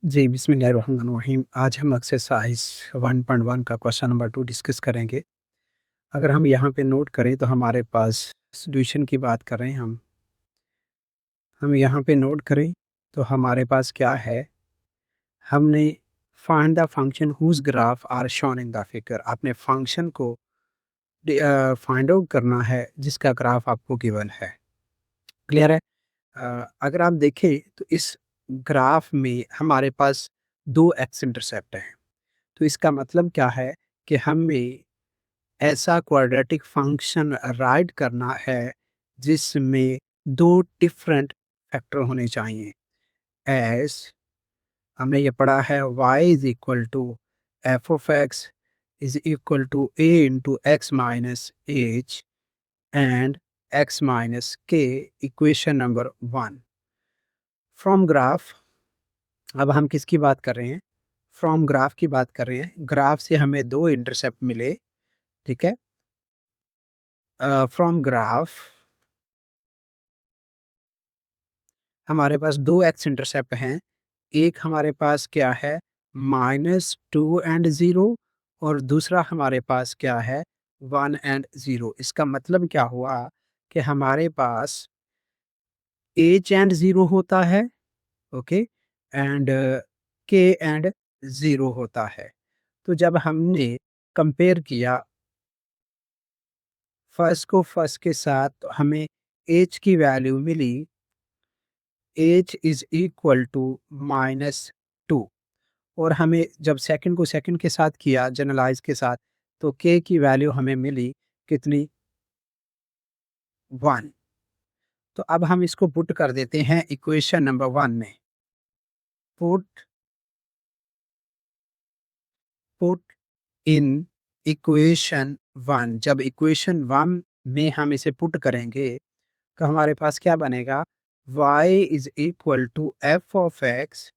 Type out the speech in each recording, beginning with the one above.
जी, बिस्मिल्लाहिर्रहमानिर्रहीम। आज हम एक्सरसाइज़ 1.1 का क्वेश्चन नंबर 2 डिस्कस करेंगे। अगर हम यहाँ पे नोट करें तो हमारे पास सॉल्यूशन की बात कर रहे हैं हम यहाँ पे नोट करें तो हमारे पास क्या है, हमने find the function whose graph are shown in the figure. आपने फंक्शन को फाइंड आउट करना है जिसका ग्राफ आपको गिवन है। क्लियर है? अगर आप देखें तो इस ग्राफ में हमारे पास 2 एक्स इंटरसेप्ट हैं। तो इसका मतलब क्या है कि हमें ऐसा क्वाड्रेटिक फंक्शन राइट करना है जिसमें 2 डिफरेंट फैक्टर होने चाहिए। एस हमने ये पढ़ा है y is equal to f of x is equal to a into x minus h and x minus के, इक्वेशन नंबर 1 फ्रॉम ग्राफ। अब हम किसकी बात कर रहे हैं? फ्रॉम ग्राफ की बात कर रहे हैं। ग्राफ से हमें 2 इंटरसेप्ट मिले। ठीक है? फ्रॉम ग्राफ हमारे पास 2 एक्स इंटरसेप्ट हैं। एक हमारे पास क्या है, -2 एंड 0, और दूसरा हमारे पास क्या है, 1 एंड 0। इसका मतलब क्या हुआ कि हमारे पास एच एंड 0 होता है, ओके, एंड के एंड 0 होता है। तो जब हमने कंपेयर किया फर्स्ट को फर्स्ट के साथ तो हमें एच की वैल्यू मिली, एच इज इक्वल टू -2। और हमें जब सेकंड को सेकंड के साथ किया, जनरलाइज के साथ, तो के की वैल्यू हमें मिली कितनी, 1। तो अब हम इसको पुट कर देते हैं इक्वेशन नंबर 1 में। Put put in equation 1। जब इक्वेशन 1 में हम इसे पुट करेंगे तो हमारे पास क्या बनेगा, y is equal to f of x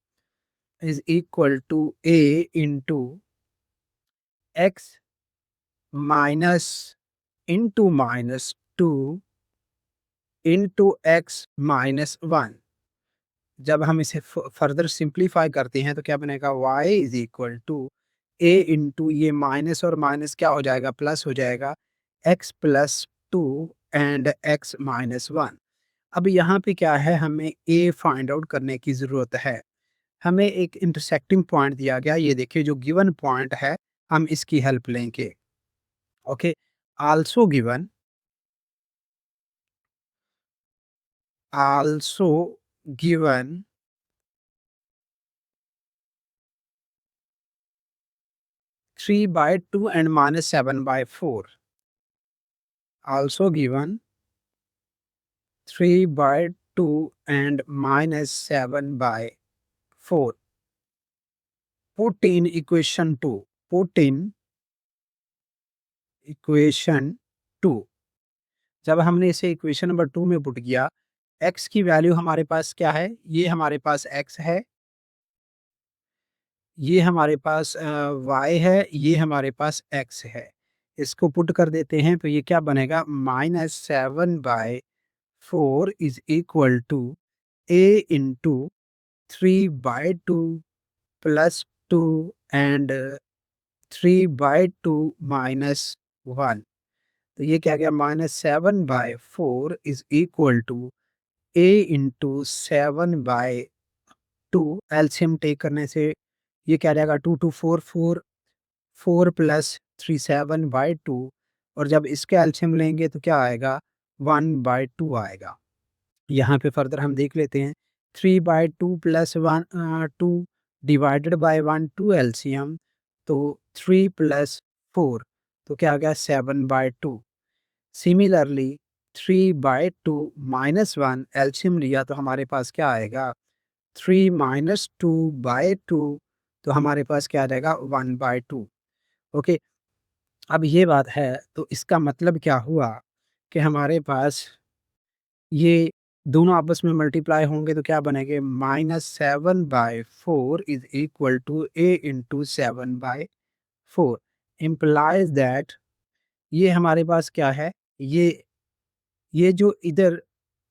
is equal to a into x minus into -2 into x minus 1। जब हम इसे फर्दर सिंप्लीफाई करते हैं तो क्या बनेगा, y is equal to a into ये माइनस और माइनस क्या हो जाएगा, प्लस हो जाएगा, x plus 2 and x minus 1। अब यहाँ पे क्या है, हमें a फाइंड आउट करने की ज़रूरत है। हमें एक इंटरसेक्टिंग पॉइंट दिया गया, ये देखिए जो गिवन पॉइंट है, हम इसकी हेल्प लेंगे। Okay, also given, also given 3/2 and -7/4, also given 3/2 and -7/4, put in equation 2, put in equation 2। जब हमने इसे इक्वेशन नंबर 2 में पुट किया, x की वैल्यू हमारे पास क्या है, ये हमारे पास x है, ये हमारे पास y है, ये हमारे पास x है। इसको पुट कर देते हैं तो ये क्या बनेगा, -7/4 is equal to a into 3/2 plus 2 and 3/2 minus 1। तो ये क्या गया, -7/4 is equal to a into 7/2। LCM take करने से ये क्या जाएगा, 2 टू 4 4, 4 प्लस 3 7/2, और जब इसके एलसीएम लेंगे तो क्या आएगा, 1/2 आएगा। यहाँ पे फर्दर हम देख लेते हैं, 3/2 प्लस 2 डिवाइडेड बाय 1 2 एलसीएम, तो 3 प्लस 4, तो क्या आ गया, 7/2। सिमिलरली 3/2 माइनस 1 एलसीएम लिया तो हमारे पास क्या आएगा, 3 माइनस 2/2, तो हमारे पास क्या आ जाएगा, 1/2। ओके, अब ये बात है तो इसका मतलब क्या हुआ कि हमारे पास ये दोनों आपस में मल्टीप्लाई होंगे तो क्या बनेंगे, -7/4 is equal to a into 7/4, implies that ये हमारे पास क्या है, ये जो इधर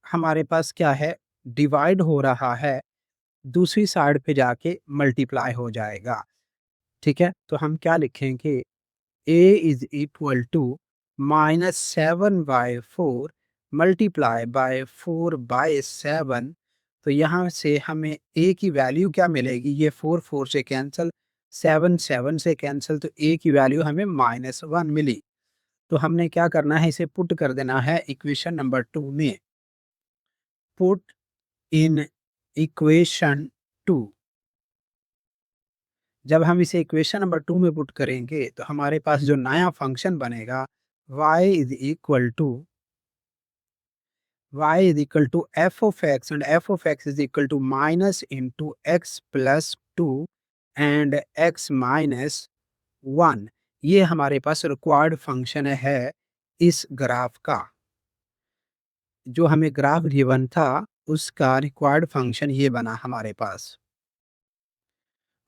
हमारे पास क्या है, डिवाइड हो रहा है, दूसरी साइड पे जाके मल्टीप्लाई हो जाएगा, ठीक है? तो हम क्या लिखेंगे, a is equal to -7/4 multiply by 4/7। तो यहाँ से हमें a की वैल्यू क्या मिलेगी, ये 4 4 से कैंसल, 7 7 से कैंसल, तो a की वैल्यू हमें -1 मिली। तो हमने क्या करना है, इसे पुट कर देना है इक्वेशन नंबर 2 में। Put in equation 2। जब हम इसे इक्वेशन नंबर 2 में पुट करेंगे तो हमारे पास जो नया फंक्शन बनेगा, y is equal to f of x and f of x is equal to minus into x plus 2 and x minus 1। ये हमारे पास रिक्वायर्ड फंक्शन है इस ग्राफ का। जो हमें ग्राफ गिवन था उसका रिक्वायर्ड फंक्शन ये बना हमारे पास।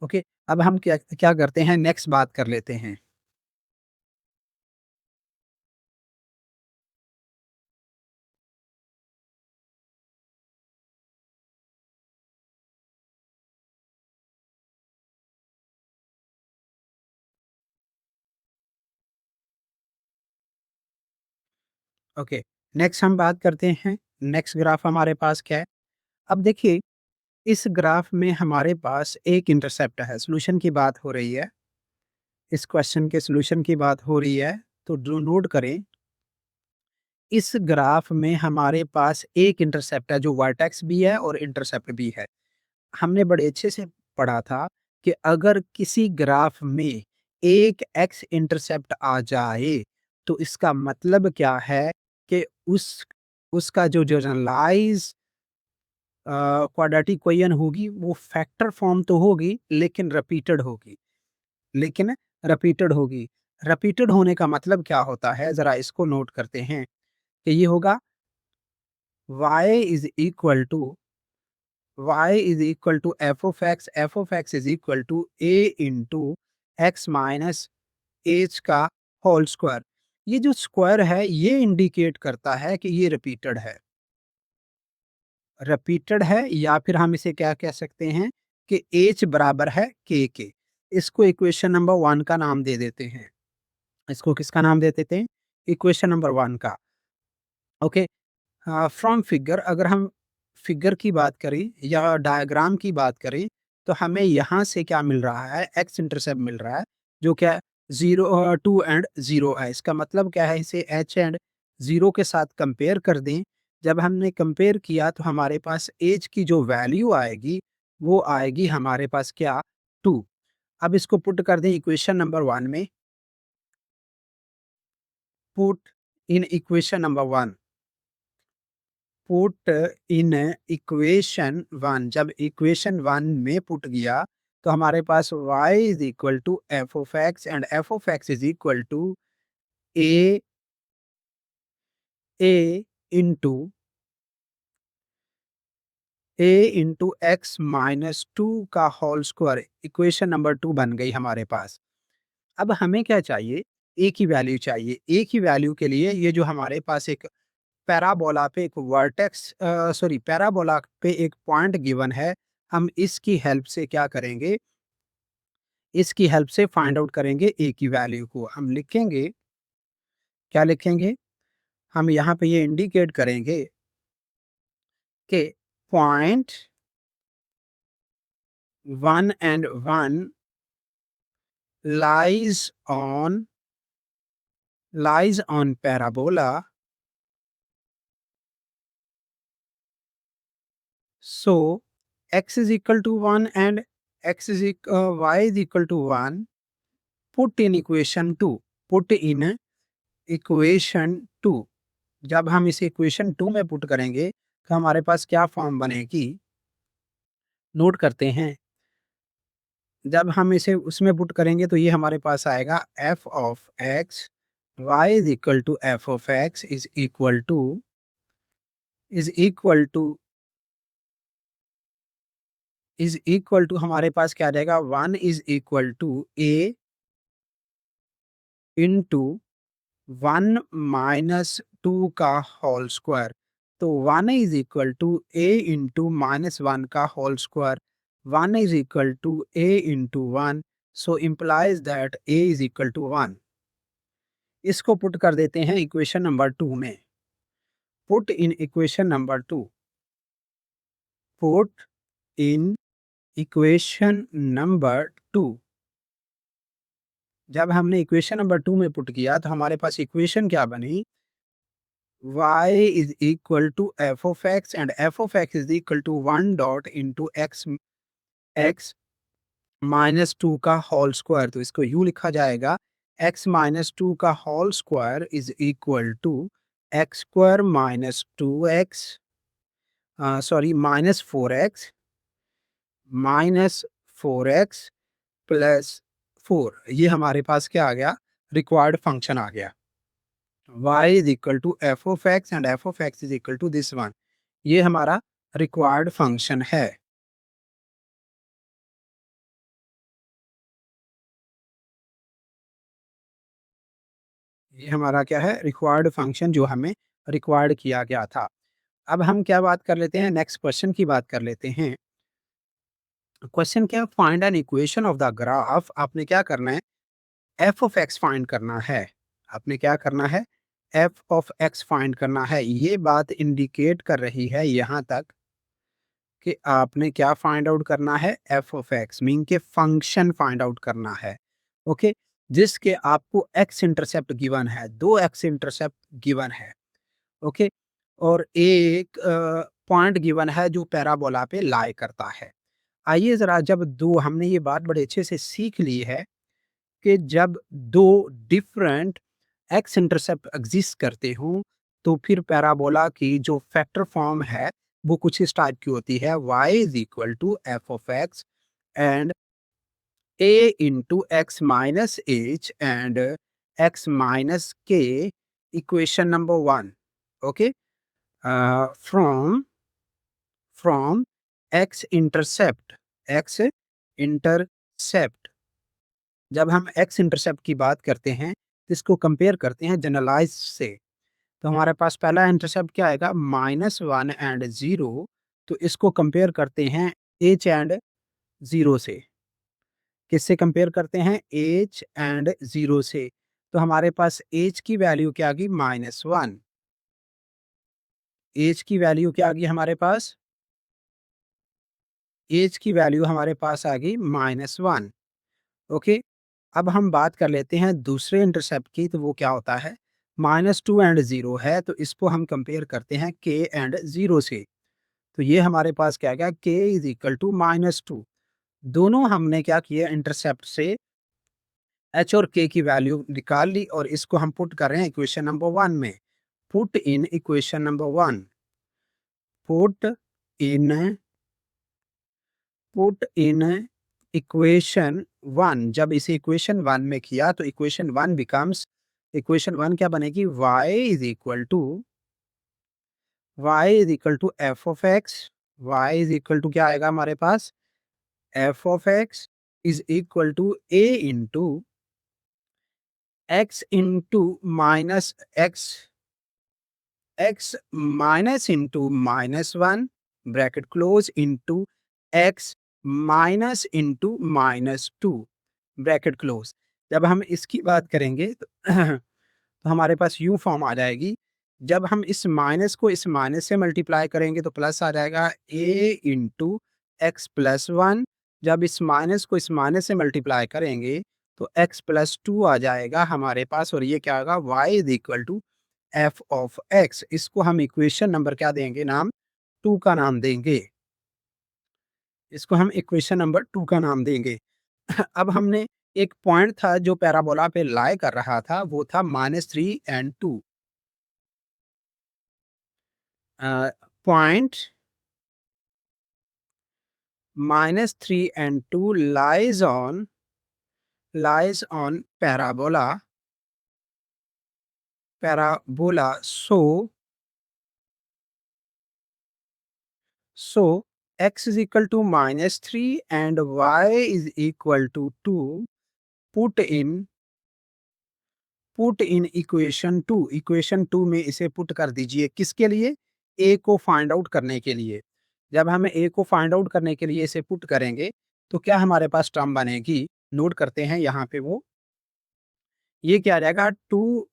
ओके, अब हम क्या क्या करते हैं, नेक्स्ट बात कर लेते हैं। ओके, नेक्स्ट हम बात करते हैं, नेक्स्ट ग्राफ हमारे पास क्या है। अब देखिए, इस ग्राफ में हमारे पास एक इंटरसेप्ट है, सॉल्यूशन की बात हो रही है, इस क्वेश्चन के सॉल्यूशन की बात हो रही है। तो जो नोट करें, इस ग्राफ में हमारे पास एक इंटरसेप्ट है जो वर्टेक्स भी है और इंटरसेप्ट भी है। हमने बड़े अच्छे से पढ़ा था कि अगर किसी ग्राफ में एक एक्स इंटरसेप्ट आ जाए तो इसका मतलब क्या है कि उसका जो जनरलाइज क्वाड्रेटिक इक्वेशन होगी वो फैक्टर फॉर्म तो होगी लेकिन रिपीटेड होगी। रिपीटेड होने का मतलब क्या होता है, जरा इसको नोट करते हैं कि ये होगा y is equal to f of x is equal to a into x minus h का होल स्क्वायर। ये जो स्क्वायर है ये इंडिकेट करता है कि ये रिपीटेड है या फिर हम इसे क्या कह सकते हैं कि h बराबर है k के। इसको इक्वेशन नंबर 1 का नाम दे देते हैं। इसको किसका नाम दे देते हैं, इक्वेशन नंबर 1 का। ओके, फ्रॉम फिगर, अगर हम फिगर की बात करें या डायग्राम की बात करें तो हमें यहाँ से क्या मिल रहा है, एक्स इंटरसेप्ट मिल रहा है जो क्या 2 एंड 0 है। इसका मतलब क्या है, इसे एच एंड 0 के साथ कंपेयर कर दें। जब हमने कंपेयर किया तो हमारे पास एज की जो वैल्यू आएगी वो आएगी हमारे पास क्या, 2। अब इसको पुट कर दें इक्वेशन नंबर 1 में। Put in equation number 1, put in equation 1। जब इक्वेशन 1 में पुट किया तो हमारे पास y is equal to f of x and f of x is equal to a a into x minus 2 का होल स्क्वायर। इक्वेशन नंबर 2 बन गई हमारे पास। अब हमें क्या चाहिए, ए की वैल्यू चाहिए। ए की वैल्यू के लिए ये जो हमारे पास एक पैराबोला पे एक पैराबोला पे एक पॉइंट गिवन है, हम इसकी हेल्प से क्या करेंगे, इसकी हेल्प से फाइंड आउट करेंगे ए की वैल्यू को। हम लिखेंगे, क्या लिखेंगे, हम यहाँ पे ये इंडिकेट करेंगे कि point 1 and 1 lies on parabola, so x is equal to 1 and y is equal to 1। Put in equation 2, put in equation 2। जब हम इसे इक्वेशन 2 में पुट करेंगे तो हमारे पास क्या फॉर्म बनेगी, नोट करते हैं। जब हम इसे उसमें पुट करेंगे तो ये हमारे पास आएगा f of x y is equal to f of x is equal to हमारे पास क्या आ जाएगा, 1 is equal to a into 1 minus 2 का होल स्क्वायर। तो 1 is equal to a into -1 का whole square. 1 is equal to a into 1, so implies that a is equal to 1. इसको put कर देते हैं इक्वेशन नंबर 2 में. Put in equation number 2. Put in equation number 2. जब हमने equation number 2 में put किया तो हमारे पास इक्वेशन क्या बनी? y is equal to f of x and f of x is equal to 1 dot into x minus 2 का होल स्क्वायर. तो इसको यूँ लिखा जाएगा x माइनस 2 का whole square is equal to x square minus 2x sorry minus 4x plus 4. ये हमारे पास क्या आ गया? रिक्वायर्ड फंक्शन आ गया. y is equal to f of x and f of x is equal to this one. ये हमारा रिक्वायर्ड फंक्शन है. ये हमारा क्या है? रिक्वायर्ड फंक्शन जो हमें रिक्वायर्ड किया गया था. अब हम क्या बात कर लेते हैं? नेक्स्ट क्वेश्चन की बात कर लेते हैं. क्वेश्चन क्या? Find an equation of the graph. आपने क्या करना है? एफ ऑफ एक्स फाइंड करना है. आपने क्या करना है? एफ ऑफ एक्स फाइंड करना है. ये बात इंडिकेट कर रही है यहाँ तक कि आपने क्या फाइंड आउट करना है? एफ ऑफ एक्स मीन के फंक्शन फाइंड आउट करना है. ओके, जिसके आपको एक्स इंटरसेप्ट गिवन है, 2 एक्स इंटरसेप्ट गिवन है. ओके, और एक पॉइंट गिवन है जो पैराबोला पे लाई करता है. आइए ज़रा, जब दो हमने ये बात बड़े अच्छे से सीख ली है कि जब दो डिफरेंट एक्स इंटरसेप्ट एग्जिस्ट करते हों तो फिर पैराबोला की जो फैक्टर फॉर्म है वो कुछ इस टाइप की होती है. y is equal to f of x and a into x minus h and x minus के equation number 1. Okay, from x intercept. जब हम x इंटरसेप्ट की बात करते हैं तो इसको कंपेयर करते हैं जनरलाइज से. तो हमारे पास पहला इंटरसेप्ट क्या आएगा? -1 एंड 0. तो इसको कंपेयर करते हैं h एंड 0 से. किससे कंपेयर करते हैं? h एंड 0 से. तो हमारे पास h की वैल्यू क्या आ गई? -1. h की वैल्यू क्या आ गई हमारे पास? h की वैल्यू हमारे पास आ गई -1. ओके, अब हम बात कर लेते हैं दूसरे इंटरसेप्ट की. तो वो क्या होता है? -2 एंड 0 है. तो इसको हम कंपेयर करते हैं k एंड 0 से. तो ये हमारे पास क्या आ गया? k is equal to -2. दोनों हमने क्या किया? इंटरसेप्ट से h और k की वैल्यू निकाल ली और इसको हम पुट कर रहे हैं इक्वेशन नंबर 1 में. Put in equation number 1. Put in put in equation 1. जब इसे इक्वेशन 1 में किया तो इक्वेशन 1 बिकम्स, इक्वेशन 1 क्या बनेगी? y is equal to f of x. y is equal to क्या आएगा हमारे पास? F of x is equal to a into x into minus x minus into -1 bracket close into x minus into -2 bracket close. जब हम इसकी बात करेंगे तो, तो हमारे पास यू फॉर्म आ जाएगी. जब हम इस माइनस को इस माइनस से मल्टीप्लाई करेंगे तो प्लस आ जाएगा a इंटू एक्स प्लस 1. जब इस माइनस को इस माइनस से मल्टीप्लाई करेंगे तो x प्लस 2 आ जाएगा हमारे पास. और ये क्या होगा? y is equal to f of x. इसको हम इक्वेशन नंबर क्या देंगे? नाम 2 का नाम देंगे. इसको हम इक्वेशन नंबर 2 का नाम देंगे. अब हमने एक पॉइंट था जो पैराबोला पे लाई कर रहा था, वो था -3 and 2. Point -3 and 2 lies on parabola. So x is equal to -3 and y is equal to 2. Put in equation 2. Equation 2 में इसे पुट कर दीजिए. किसके लिए? a को फाइंड आउट करने के लिए. जब हम a को फाइंड आउट करने के लिए इसे पुट करेंगे तो क्या हमारे पास टर्म बनेगी, नोट करते हैं यहाँ पे वो, ये क्या आ जाएगा, 2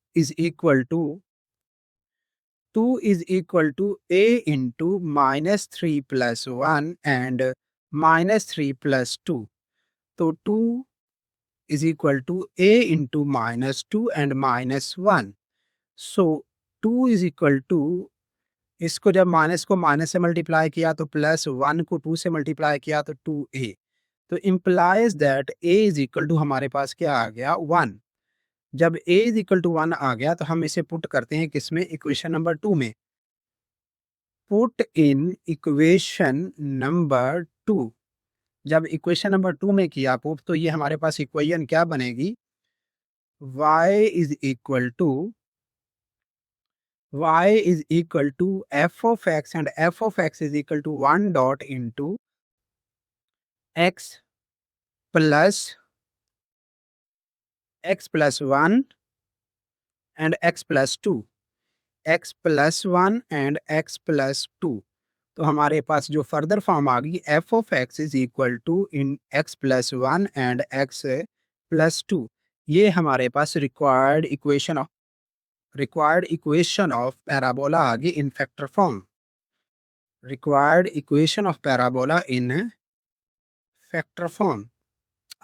a into -3 plus 1 and -3 plus 2. तो 2 is equal to a into -2 and -1. So 2 is equal to, इसको जब माइनस को माइनस से मल्टीप्लाई किया तो प्लस 1 को 2 से मल्टीप्लाई किया तो 2a, तो implies that a is equal to हमारे पास क्या आ गया, 1। जब a इज इक्वल टू 1 आ गया तो हम इसे पुट करते हैं किसमें, इक्वेशन नंबर 2 में। Put in equation number 2। जब इक्वेशन नंबर 2 में किया पुट तो ये हमारे पास इक्वेशन क्या बनेगी, y is equal to f of x and f of x is equal to 1 dot into x plus 1 and x plus 2, x plus 1 and x plus 2। तो हमारे पास जो फर्दर फॉर्म आ गई, f of x is equal to in x plus 1 and x plus 2। ये हमारे पास required equation of parabola आ गई in factor form. Required equation of parabola in factor form.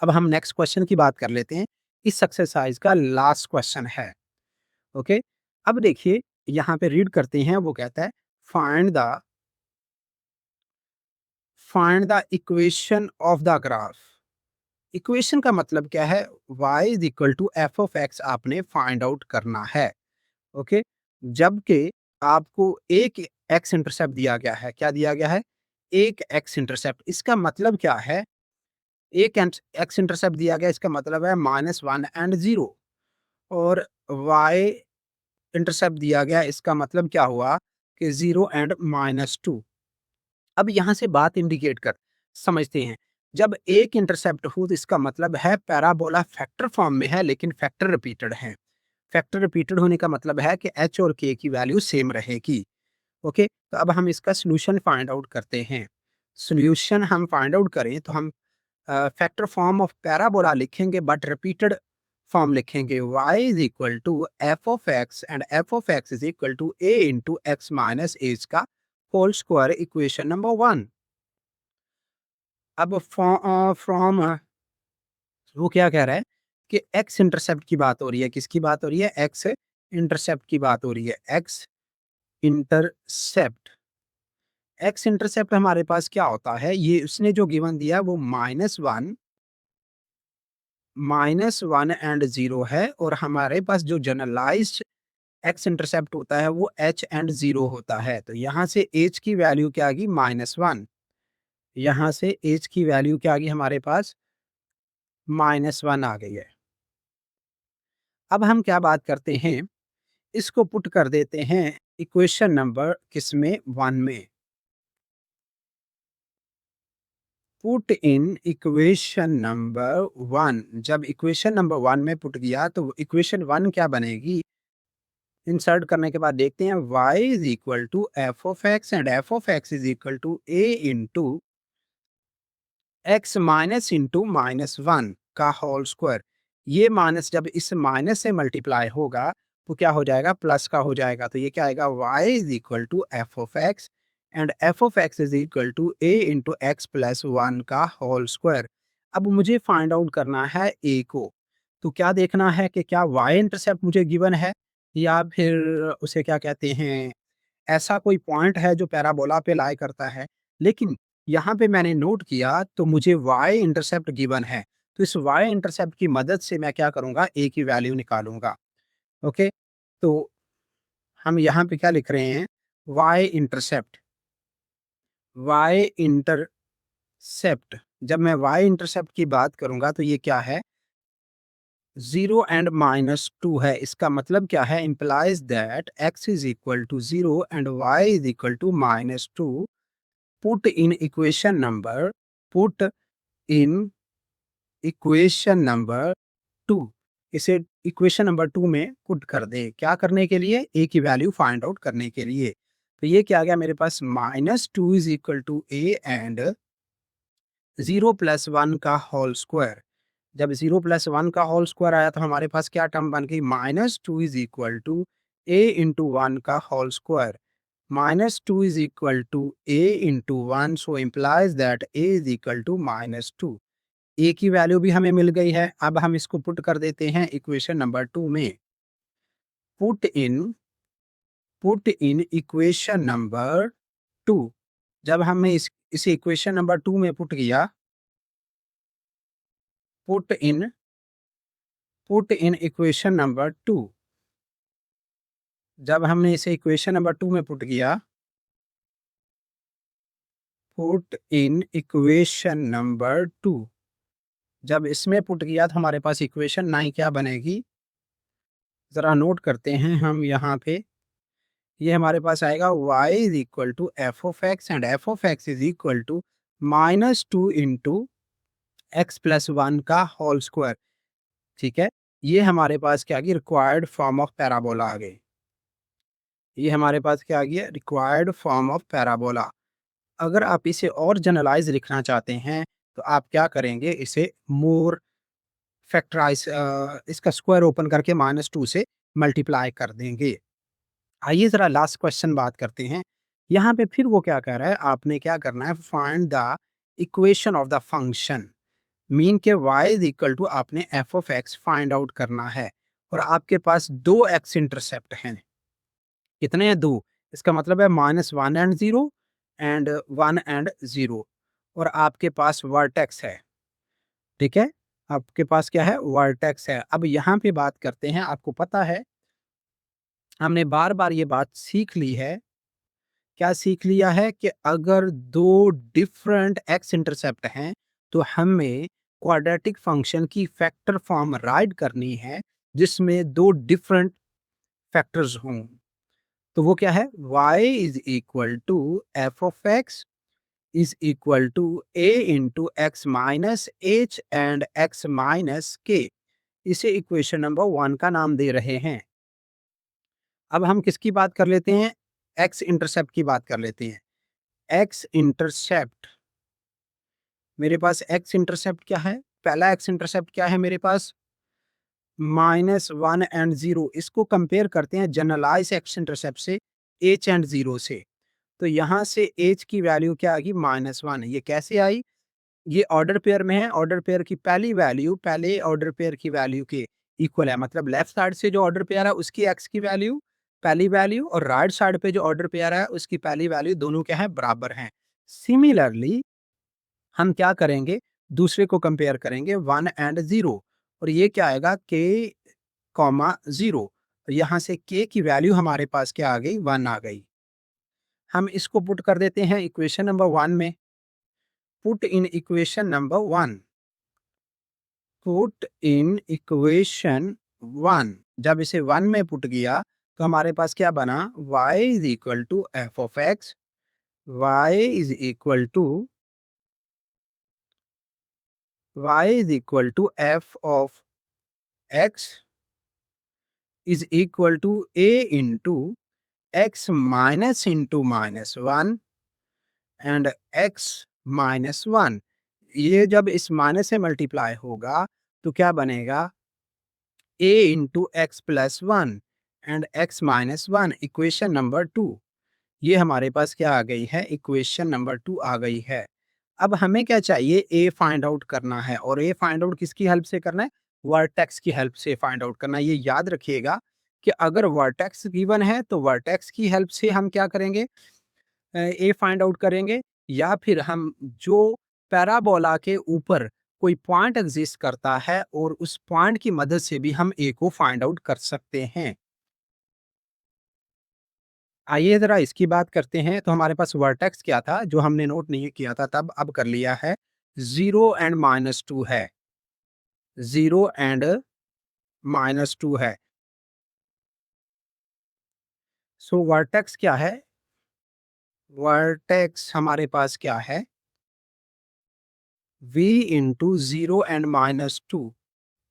अब हम नेक्स्ट क्वेश्चन की बात कर लेते हैं, इस एक्सरसाइज का लास्ट क्वेश्चन है। ओके, अब देखिए यहाँ पे रीड करते हैं, वो कहता है find the equation of the graph. Equation का मतलब क्या है, y is equal to f of x आपने फाइंड आउट करना है। ओके, जबकि आपको एक एक्स इंटरसेप्ट दिया गया है, क्या दिया गया है, एक एक्स इंटरसेप्ट। इसका मतलब क्या है, एक एक्स इंटरसेप्ट दिया गया, इसका मतलब है -1 एंड 0, और y इंटरसेप्ट दिया गया, इसका मतलब क्या हुआ कि 0 एंड -2। अब यहाँ से बात इंडिकेट कर समझते हैं, जब एक इंटरसेप्ट हो तो इसका मतलब है पैराबोला फैक्टर फॉर्म में है लेकिन फैक्टर रिपीटेड है। फैक्टर रिपीटेड होने का मतलब है कि h और k की वैल्यू सेम रहेगी। ओके, तो अब हम इसका सोल्यूशन फाइंड आउट करते हैं। सोल्यूशन हम फाइंड आउट करें तो हम फैक्टर फॉर्म ऑफ पैराबोला लिखेंगे बट रिपीटेड फॉर्म लिखेंगे, y is equal to f of x and f of x is equal to a into x minus h का whole square, equation number 1। अब from वो क्या कह रहा है कि एक्स इंटरसेप्ट की बात हो रही है, किसकी बात हो रही है, एक्स इंटरसेप्ट की बात हो रही है। एक्स इंटरसेप्ट, एक्स इंटरसेप्ट हमारे पास क्या होता है, ये उसने जो गिवन दिया वो -1 एंड 0 है, और हमारे पास जो जनरलाइज्ड एक्स इंटरसेप्ट होता है वो h एंड 0 होता है। तो यहाँ से h की वैल्यू क्या आ गई, -1। यहाँ से h की वैल्यू क्या आ गई हमारे पास, -1 आ गई है। अब हम क्या बात करते हैं, इसको पुट कर देते हैं इक्वेशन नंबर किसमें, 1 में। Put in equation number 1। जब इक्वेशन नंबर 1 में पुट किया तो इक्वेशन 1 क्या बनेगी, इंसर्ट करने के बाद देखते हैं, y is equal to f of x and f of x is equal to a into x minus into -1 का होल स्क्वायर। ये माइनस जब इस माइनस से मल्टीप्लाई होगा तो क्या हो जाएगा, प्लस का हो जाएगा। तो ये क्या आएगा, y is equal to f of x and f of x is equal to a into x plus 1 का होल स्क्वायर। अब मुझे फाइंड आउट करना है a को, तो क्या देखना है कि क्या y इंटरसेप्ट मुझे गिवन है या फिर उसे क्या कहते हैं, ऐसा कोई पॉइंट है जो पैराबोला पे लाई करता है। लेकिन यहाँ पे मैंने नोट किया तो मुझे y इंटरसेप्ट गिवन है, तो इस y इंटरसेप्ट की मदद से मैं क्या करूँगा, a की वैल्यू निकालूँगा। ओके, तो हम यहाँ पे क्या लिख रहे हैं, y इंटरसेप्ट। जब मैं y इंटरसेप्ट की बात करूँगा तो ये क्या है, 0 एंड -2 है। इसका मतलब क्या है, implies that x is equal to 0 and y is equal to -2। Put in equation number put in equation number 2। इसे इक्वेशन नंबर 2 में पुट कर दे, क्या करने के लिए, a की वैल्यू फाइंड आउट करने के लिए। तो ये क्या आ गया मेरे पास, -2 is equal to a and 0 + 1 का होल स्क्वायर। जब 0 + 1 का होल स्क्वायर आया तो हमारे पास क्या टर्म बन गई, -2 is equal to a into 1 का whole square. -2 is equal to a into 1, so implies that a is equal to -2। A की वैल्यू भी हमें मिल गई है। अब हम इसको पुट कर देते हैं इक्वेशन नंबर 2 में। Put in equation number 2। जब हमने इस इक्वेशन नंबर 2 में पुट किया, पुट इन इक्वेशन नंबर 2। जब हमने इसे इक्वेशन नंबर 2 में पुट किया, पुट इन इक्वेशन नंबर 2, जब इसमें पुट किया तो हमारे पास इक्वेशन 9 क्या बनेगी, ज़रा नोट करते हैं हम यहाँ पे। ये हमारे पास आएगा y is equal to f of x and f of x is equal to -2 into x plus 1 का होल स्क्वायर। ठीक है, ये हमारे पास क्या आ गई, रिक्वायर्ड फॉर्म ऑफ पैराबोला आ गई। ये हमारे पास क्या आ गया, रिक्वायर्ड फॉर्म ऑफ पैराबोला। अगर आप इसे और जनरलाइज लिखना चाहते हैं तो आप क्या करेंगे, इसे मोर फैक्टराइज, इसका स्क्वायर ओपन करके -2 से मल्टीप्लाई कर देंगे। आइए ज़रा लास्ट क्वेश्चन बात करते हैं। यहाँ पे फिर वो क्या कह रहा है, आपने क्या करना है, find the equation of the function. Mean के y इज इक्वल टू आपने F of x find out करना है और आपके पास दो एक्स इंटरसेप्ट हैं। कितने हैं, दो। इसका मतलब है -1 एंड 0 एंड 1 एंड 0। और आपके पास वर्टेक्स है। ठीक है, आपके पास क्या है, वर्टेक्स है। अब यहाँ पे बात करते हैं, आपको पता है हमने बार बार ये बात सीख ली है। क्या सीख लिया है कि अगर दो डिफरेंट एक्स इंटरसेप्ट हैं तो हमें क्वाड्रेटिक फंक्शन की फैक्टर फॉर्म राइट करनी है जिसमें दो डिफरेंट फैक्टर्स हों। तो वो क्या है, y is equal to f of x is equal to a into x minus h and x minus k. इसे इक्वेशन नंबर 1 का नाम दे रहे हैं। अब हम किसकी बात कर लेते हैं, एक्स इंटरसेप्ट की बात कर लेते हैं। एक्स इंटरसेप्ट, मेरे पास एक्स इंटरसेप्ट क्या है, पहला एक्स इंटरसेप्ट क्या है मेरे पास, -1 एंड 0। इसको कंपेयर करते हैं जनरलाइज एक्स इंटरसेप्ट से, एच एंड 0 से। तो यहाँ से एच की वैल्यू क्या आ गई, -1। ये कैसे आई, ये ऑर्डर पेयर में है। ऑर्डर पेयर की पहली वैल्यू पहले ऑर्डर पेयर की वैल्यू के इक्वल है, मतलब लेफ्ट साइड से जो ऑर्डर पेयर है उसकी एक्स की वैल्यू पहली वैल्यू और राइट साइड पे जो ऑर्डर पेयर है उसकी पहली वैल्यू, दोनों क्या है, बराबर हैं। सिमिलरली हम क्या करेंगे, दूसरे को कंपेयर करेंगे 1 एंड 0। और ये क्या आएगा, के कॉमा 0। यहाँ से के की वैल्यू हमारे पास क्या आ गई, 1 आ गई। हम इसको पुट कर देते हैं इक्वेशन नंबर 1 में। Put in equation number 1, put in equation 1। जब इसे 1 में पुट किया तो हमारे पास क्या बना, y is equal to f of x, y is equal to f of x is equal to a into x minus into -1 and x -1। ये जब इस माइनस से मल्टीप्लाई होगा तो क्या बनेगा, a into x plus 1 and x -1, equation number 2। ये हमारे पास क्या आ गई है, इक्वेशन नंबर 2 आ गई है। अब हमें क्या चाहिए, ए फाइंड आउट करना है। और ए फाइंड आउट किसकी हेल्प से करना है, वर्टेक्स की हेल्प से फाइंड आउट करना है। ये याद रखिएगा कि अगर वर्टेक्स गिवन है तो वर्टेक्स की हेल्प से हम क्या करेंगे, ए फाइंड आउट करेंगे। या फिर हम जो पैराबोला के ऊपर कोई पॉइंट एग्जिस्ट करता है और उस पॉइंट की मदद से भी हम ए को फाइंड आउट कर सकते हैं। आइए ज़रा इसकी बात करते हैं। तो हमारे पास वर्टेक्स क्या था जो हमने नोट नहीं किया था तब, अब कर लिया है, 0 एंड -2 है। 0 एंड -2 है। सो वर्टेक्स क्या है, वर्टेक्स हमारे पास क्या है, v into 0 and -2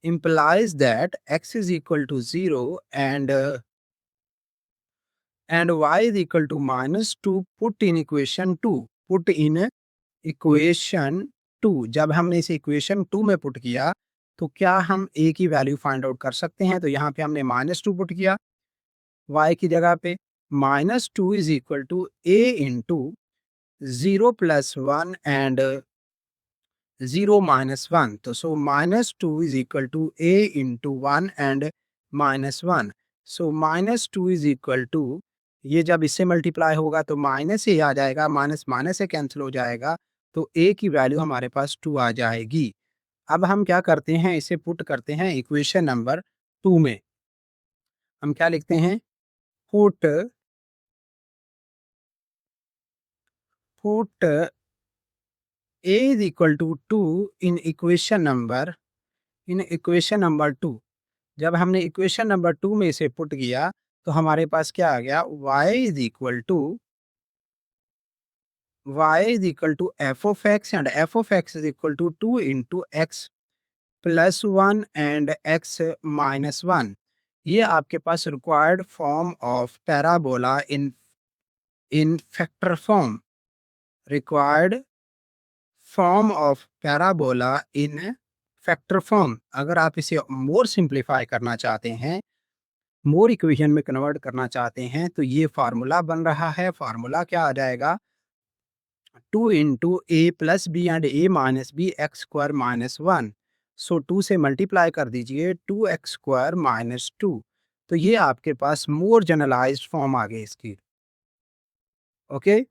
implies that x is equal to 0 and and y is equal to -2 put in equation 2, put in equation 2। जब हमने इसे इक्वेशन 2 में पुट किया तो क्या हम a की वैल्यू फाइंड आउट कर सकते हैं? तो यहाँ पे हमने -2 पुट किया y की जगह पे, -2 is equal to a into 0 + 1 and 0 - 1। तो so -2 is equal to a into 1 and -1। So -2 is equal to, ये जब इससे मल्टीप्लाई होगा तो माइनस ए आ जाएगा, माइनस माइनस से कैंसिल हो जाएगा, तो a की वैल्यू हमारे पास 2 आ जाएगी। अब हम क्या करते हैं, इसे पुट करते हैं इक्वेशन नंबर 2 में। हम क्या लिखते हैं, put put a is equal to 2 in equation number 2। जब हमने इक्वेशन नंबर 2 में इसे पुट किया तो हमारे पास क्या आ गया, y is equal to f of x and f of x is equal to 2 into x plus 1 and x minus 1। ये आपके पास required form of parabola in factor form, required form of parabola in factor form. अगर आप इसे मोर simplify करना चाहते हैं, मोर equation में कन्वर्ट करना चाहते हैं, तो ये फार्मूला बन रहा है। फार्मूला क्या आ जाएगा, 2 into a plus b and a minus b x square -1। So 2 से मल्टीप्लाई कर दीजिए, 2x² - 2। तो ये आपके पास मोर जनरलाइज्ड फॉर्म आ गई इसकी। ओके।